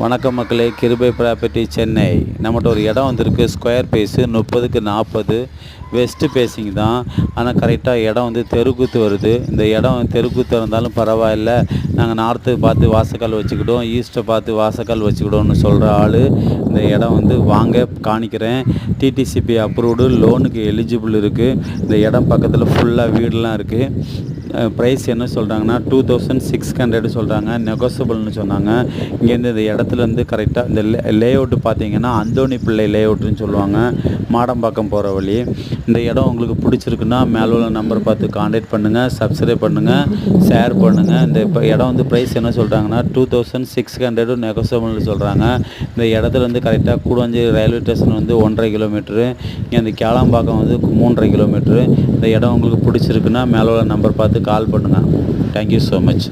வணக்கம் மக்களே, கிருபை ப்ராப்பர்ட்டி சென்னை. நம்மகிட்ட ஒரு இடம் வந்திருக்கு. ஸ்கொயர் பேஸு 30க்கு 40 வெஸ்ட்டு பேஸிங் தான். ஆனால் கரெக்டாக இடம் வந்து தெருக்கூத்து வருது. இந்த இடம் தெருக்கூத்து இருந்தாலும் பரவாயில்ல, நாங்கள் நார்த்து பார்த்து வாசக்கால் வச்சுக்கிட்டோம், ஈஸ்ட்டை பார்த்து வாசக்கால் வச்சுக்கிட்டோம்னு சொல்கிற ஆள் இந்த இடம் வந்து வாங்க காணிக்கிறேன். டிடிசிபி அப்ரூவ்டு, லோனுக்கு எலிஜிபிள் இருக்குது. இந்த இடம் பக்கத்தில் ஃபுல்லாக வீடெலாம் இருக்குது. ப்ரைஸ் என்ன சொல்கிறாங்கன்னா 2600 சொல்கிறாங்க, நெகோசபிள்னு சொன்னாங்க. இங்கேருந்து இந்த இடத்துலேருந்து கரெக்டாக இந்த லேஅவுட்டு பார்த்தீங்கன்னா அந்தோணி பிள்ளை லேஅவுட்டுன்னு சொல்லுவாங்க, மாடம்பாக்கம் போகிற வழி. இந்த இடம் உங்களுக்கு பிடிச்சிருக்குன்னா மேலே உள்ள நம்பர் பார்த்து கான்டாக்ட் பண்ணுங்கள், சப்ஸ்கிரைப் பண்ணுங்கள், ஷேர் பண்ணுங்கள். இந்த இப்போ இடம் வந்து ப்ரைஸ் என்ன சொல்கிறாங்கன்னா 2600 நெகோசபிள்னு சொல்கிறாங்க. இந்த இடத்துலேருந்து கரெக்டாக கூடஞ்சி ரயில்வே ஸ்டேஷன் வந்து 1.5 கிலோமீட்ரு, இங்கே அந்த கேளாம்பாக்கம் வந்து 3.5 கிலோமீட்ரு. இந்த இடம் உங்களுக்கு பிடிச்சிருக்குன்னா மேலே உள்ள நம்பர் பார்த்து கால் பண்ணுங்கள். Thank you so much.